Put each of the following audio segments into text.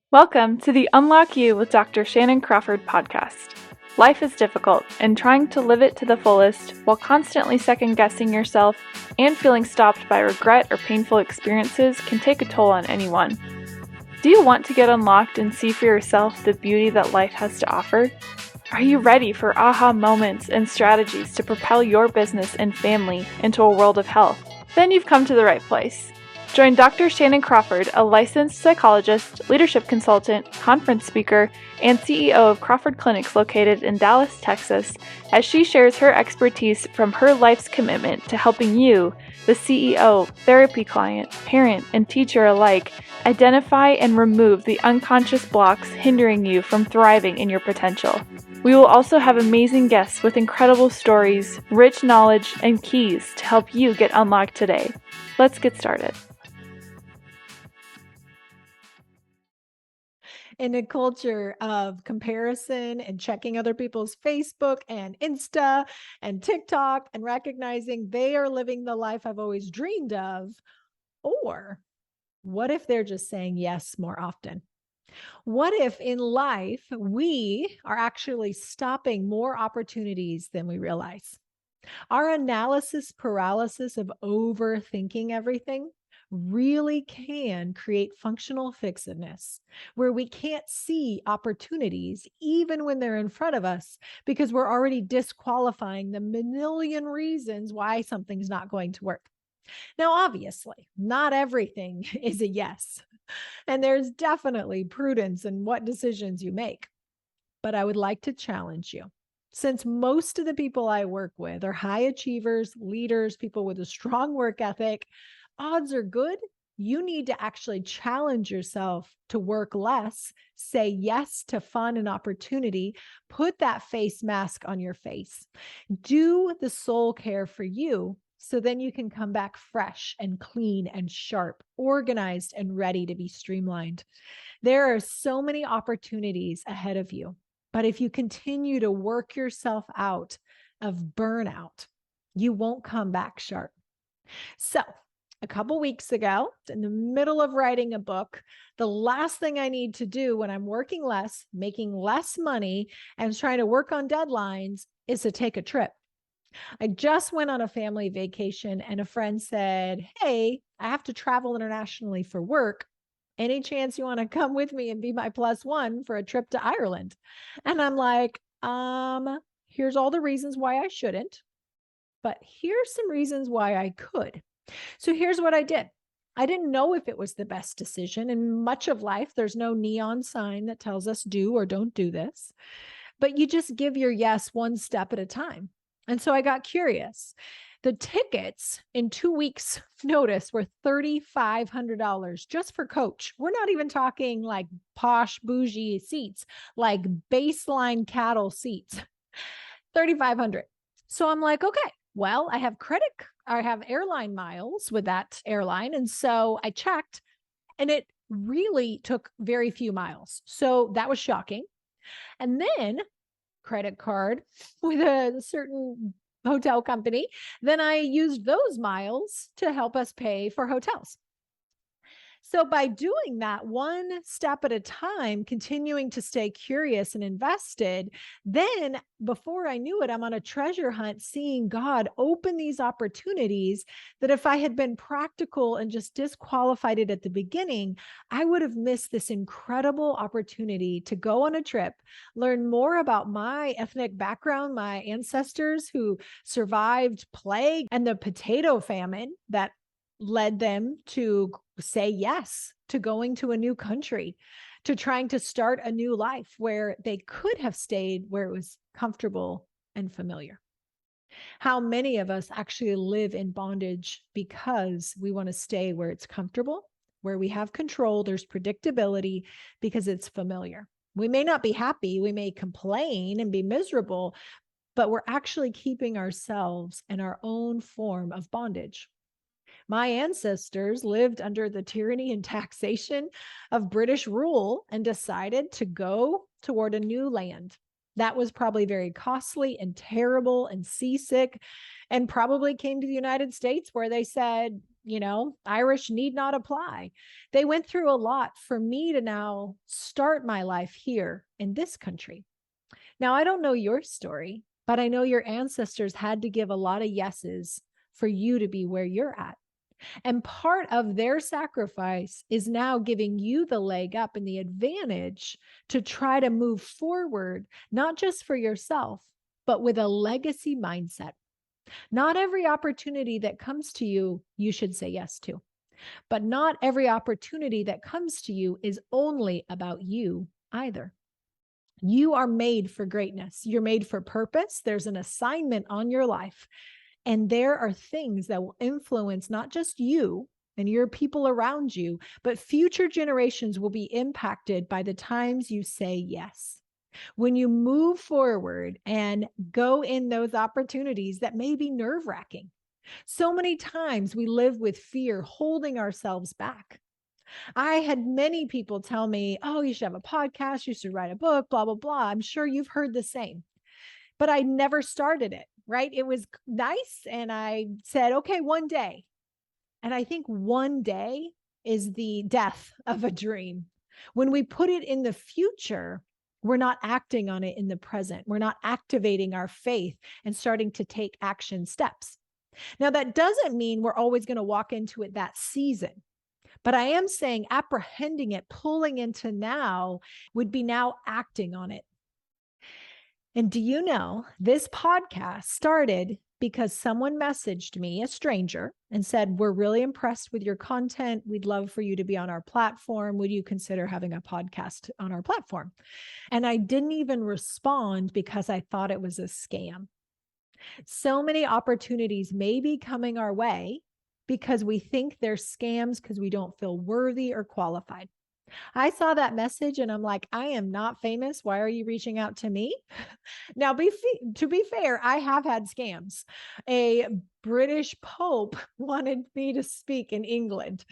Welcome to the Unlock You with Dr. Shannan Crawford podcast. Life is difficult, and trying to live it to the fullest while constantly second-guessing yourself and feeling stopped by regret or painful experiences can take a toll on anyone. Do you want to get unlocked and see for yourself the beauty that life has to offer? Are you ready for aha moments and strategies to propel your business and family into a world of health? Then you've come to the right place. Join Dr. Shannan Crawford, a licensed psychologist, leadership consultant, conference speaker, and CEO of Crawford Clinics located in Dallas, Texas, as she shares her expertise from her life's commitment to helping you, the CEO, therapy client, parent, and teacher alike, identify and remove the unconscious blocks hindering you from thriving in your potential. We will also have amazing guests with incredible stories, rich knowledge, and keys to help you get unlocked today. Let's get started. In a culture of comparison and checking other people's Facebook and Insta and TikTok and recognizing they are living the life I've always dreamed of? Or what if they're just saying yes more often? What if in life we are actually stopping more opportunities than we realize? Our analysis paralysis of overthinking everything really can create functional fixedness, where we can't see opportunities even when they're in front of us because we're already disqualifying the million reasons why something's not going to work. Now, obviously, not everything is a yes, and there's definitely prudence in what decisions you make. But I would like to challenge you. Since most of the people I work with are high achievers, leaders, people with a strong work ethic, odds are good you need to actually challenge yourself to work less, say yes to fun and opportunity, put that face mask on your face, do the soul care for you. So then you can come back fresh and clean and sharp, organized and ready to be streamlined. There are so many opportunities ahead of you. But if you continue to work yourself out of burnout, you won't come back sharp. So, a couple weeks ago, in the middle of writing a book, the last thing I need to do when I'm working less, making less money, and trying to work on deadlines is to take a trip. I just went on a family vacation and a friend said, "Hey, I have to travel internationally for work. Any chance you want to come with me and be my plus one for a trip to Ireland?" And I'm like, here's all the reasons why I shouldn't, but here's some reasons why I could. So here's what I did. I didn't know if it was the best decision. In much of life, there's no neon sign that tells us do or don't do this, but you just give your yes one step at a time. And so I got curious. The tickets in 2 weeks' notice were $3,500 just for coach. We're not even talking like posh, bougie seats, like baseline cattle seats. 3,500. So I'm like, okay, well, I have airline miles with that airline. And so I checked and it really took very few miles. So that was shocking. And then credit card with a certain hotel company. Then I used those miles to help us pay for hotels. So by doing that one step at a time, continuing to stay curious and invested, then before I knew it, I'm on a treasure hunt, seeing God open these opportunities that if I had been practical and just disqualified it at the beginning, I would have missed this incredible opportunity to go on a trip, learn more about my ethnic background, my ancestors who survived plague and the potato famine that led them to say yes to going to a new country, to trying to start a new life where they could have stayed where it was comfortable and familiar. How many of us actually live in bondage because we want to stay where it's comfortable, where we have control, there's predictability because it's familiar. We may not be happy, we may complain and be miserable, but we're actually keeping ourselves in our own form of bondage. My ancestors lived under the tyranny and taxation of British rule and decided to go toward a new land. That was probably very costly and terrible and seasick, and probably came to the United States where they said, Irish need not apply. They went through a lot for me to now start my life here in this country. Now, I don't know your story, but I know your ancestors had to give a lot of yeses for you to be where you're at. And part of their sacrifice is now giving you the leg up and the advantage to try to move forward, not just for yourself, but with a legacy mindset. Not every opportunity that comes to you, you should say yes to. But not every opportunity that comes to you is only about you either. You are made for greatness. You're made for purpose. There's an assignment on your life. And there are things that will influence not just you and your people around you, but future generations will be impacted by the times you say yes. When you move forward and go in those opportunities that may be nerve-wracking. So many times we live with fear, holding ourselves back. I had many people tell me, oh, you should have a podcast, you should write a book, blah, blah, blah. I'm sure you've heard the same, but I never started it, right? It was nice. And I said, okay, one day. And I think one day is the death of a dream. When we put it in the future, we're not acting on it in the present. We're not activating our faith and starting to take action steps. Now, that doesn't mean we're always going to walk into it that season. But I am saying apprehending it, pulling into now would be now acting on it. And do you know, this podcast started because someone messaged me, a stranger, and said, we're really impressed with your content. We'd love for you to be on our platform. Would you consider having a podcast on our platform? And I didn't even respond because I thought it was a scam. So many opportunities may be coming our way because we think they're scams because we don't feel worthy or qualified. I saw that message and I'm like, I am not famous. Why are you reaching out to me? Now, to be fair, I have had scams. A British Pope wanted me to speak in England.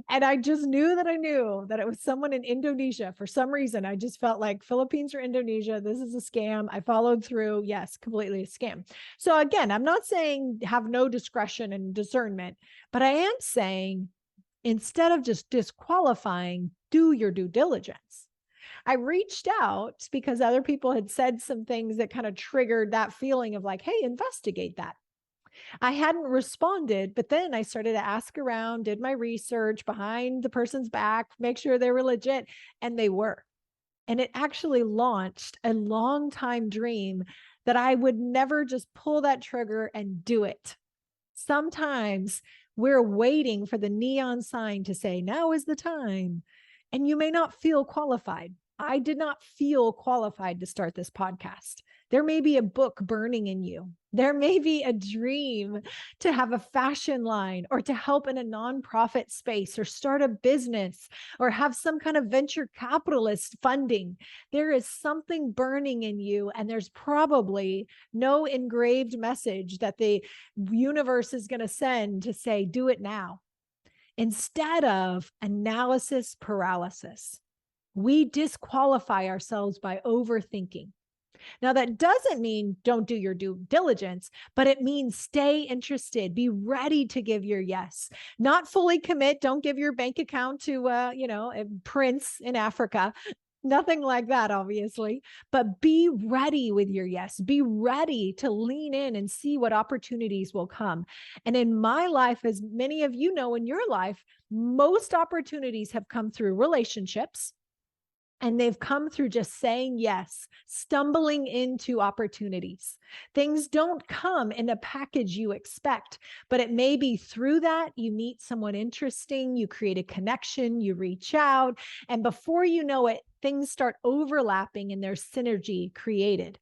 And I just knew that it was someone in Indonesia. For some reason, I just felt like Philippines or Indonesia, this is a scam. I followed through. Yes, completely a scam. So again, I'm not saying have no discretion and discernment, but I am saying instead of just disqualifying, do your due diligence. I reached out because other people had said some things that kind of triggered that feeling of like, hey, investigate that. I hadn't responded, but then I started to ask around, did my research behind the person's back, make sure they were legit, and they were. And it actually launched a long time dream that I would never just pull that trigger and do it. Sometimes we're waiting for the neon sign to say, now is the time. And you may not feel qualified. I did not feel qualified to start this podcast. There may be a book burning in you. There may be a dream to have a fashion line or to help in a nonprofit space or start a business or have some kind of venture capitalist funding. There is something burning in you, and there's probably no engraved message that the universe is going to send to say, do it now. Instead of analysis paralysis, we disqualify ourselves by overthinking. Now, that doesn't mean don't do your due diligence, but it means stay interested, be ready to give your yes, not fully commit. Don't give your bank account to, a prince in Africa. Nothing like that, obviously, but be ready with your yes. Be ready to lean in and see what opportunities will come. And in my life, as many of you know, in your life, most opportunities have come through relationships. And they've come through just saying yes, stumbling into opportunities. Things don't come in a package you expect, but it may be through that you meet someone interesting, you create a connection, you reach out, and before you know it, things start overlapping and there's synergy created.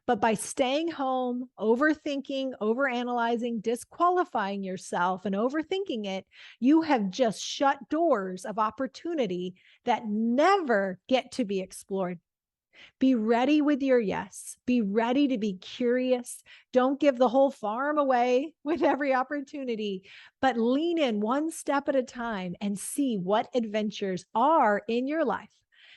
But by staying home, overthinking, overanalyzing, disqualifying yourself and overthinking it, you have just shut doors of opportunity that never get to be explored. Be ready with your yes. Be ready to be curious. Don't give the whole farm away with every opportunity, but lean in one step at a time and see what adventures are in your life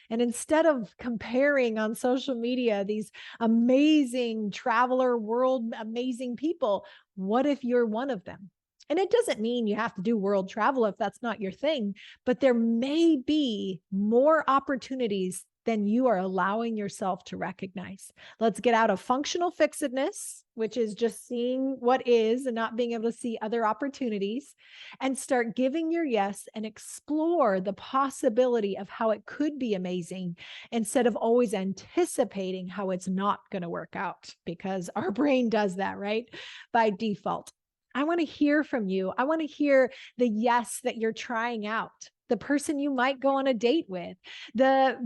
And instead of comparing on social media these amazing traveler world, amazing people, what if you're one of them? And it doesn't mean you have to do world travel if that's not your thing, but there may be more opportunities than you are allowing yourself to recognize. Let's get out of functional fixedness, which is just seeing what is and not being able to see other opportunities, and start giving your yes and explore the possibility of how it could be amazing instead of always anticipating how it's not going to work out, because our brain does that, right? By default. I want to hear from you. I want to hear the yes that you're trying out, the person you might go on a date with, the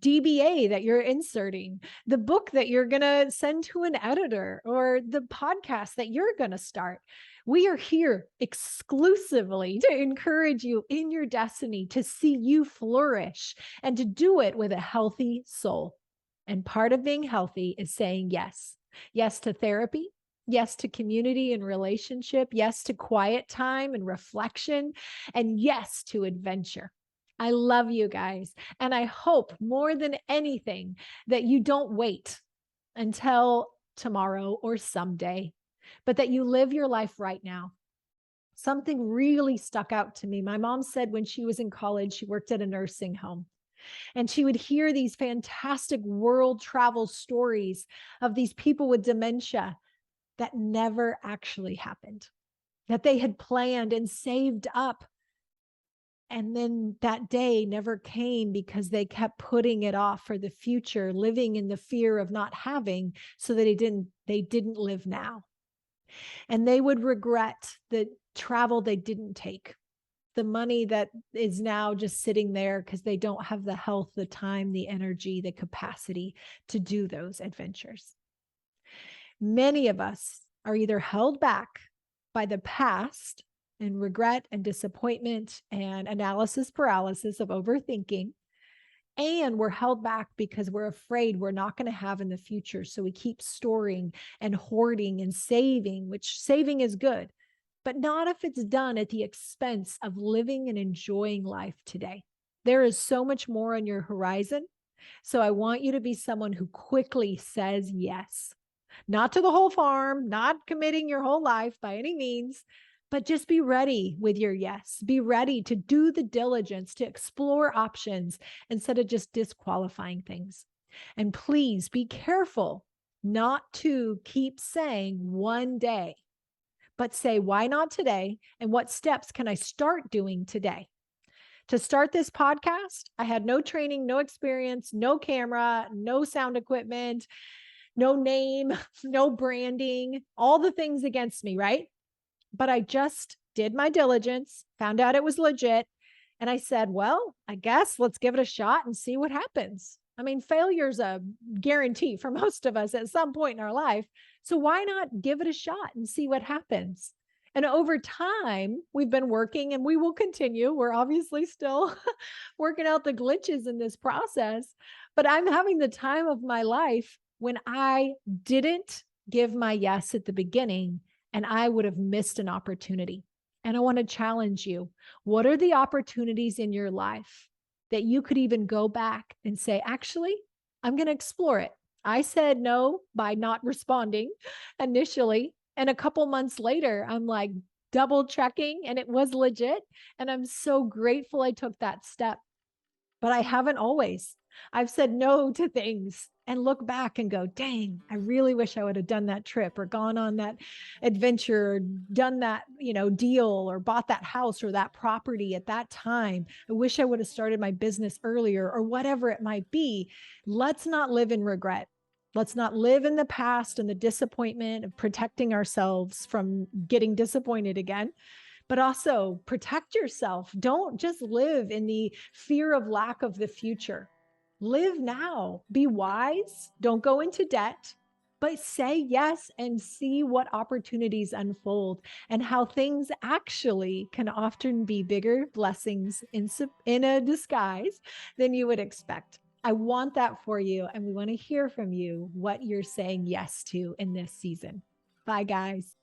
DBA that you're inserting, the book that you're going to send to an editor, or the podcast that you're going to start. We are here exclusively to encourage you in your destiny, to see you flourish, and to do it with a healthy soul. And part of being healthy is saying yes. Yes to therapy. Yes to community and relationship. Yes to quiet time and reflection. And yes to adventure. I love you guys. And I hope more than anything that you don't wait until tomorrow or someday, but that you live your life right now. Something really stuck out to me. My mom said when she was in college, she worked at a nursing home, and she would hear these fantastic world travel stories of these people with dementia that never actually happened, that they had planned and saved up. And then that day never came because they kept putting it off for the future, living in the fear of not having, so that they didn't live now. And they would regret the travel they didn't take, the money that is now just sitting there because they don't have the health, the time, the energy, the capacity to do those adventures. Many of us are either held back by the past and regret and disappointment and analysis paralysis of overthinking, and we're held back because we're afraid we're not going to have in the future. So we keep storing and hoarding and saving, which saving is good, but not if it's done at the expense of living and enjoying life today. There is so much more on your horizon. So I want you to be someone who quickly says yes. Not to the whole farm, not committing your whole life by any means, but just be ready with your yes. Be ready to do the diligence, to explore options instead of just disqualifying things. And please be careful not to keep saying one day, but say, why not today? And what steps can I start doing today? To start this podcast, I had no training, no experience, no camera, no sound equipment, no name, no branding, all the things against me, right? But I just did my diligence, found out it was legit. And I said, well, I guess let's give it a shot and see what happens. I mean, failure's a guarantee for most of us at some point in our life. So why not give it a shot and see what happens? And over time, we've been working, and we will continue. We're obviously still working out the glitches in this process, but I'm having the time of my life when I didn't give my yes at the beginning, and I would have missed an opportunity. And I want to challenge you. What are the opportunities in your life that you could even go back and say, actually, I'm going to explore it? I said no by not responding initially. And a couple months later, I'm like double checking, and it was legit. And I'm so grateful I took that step. But I haven't always. I've said no to things and look back and go, dang, I really wish I would have done that trip or gone on that adventure or done that, deal or bought that house or that property at that time. I wish I would have started my business earlier or whatever it might be. Let's not live in regret. Let's not live in the past and the disappointment of protecting ourselves from getting disappointed again. But also protect yourself. Don't just live in the fear of lack of the future. Live now. Be wise. Don't go into debt, but say yes and see what opportunities unfold and how things actually can often be bigger blessings in a disguise than you would expect. I want that for you. And we want to hear from you what you're saying yes to in this season. Bye, guys.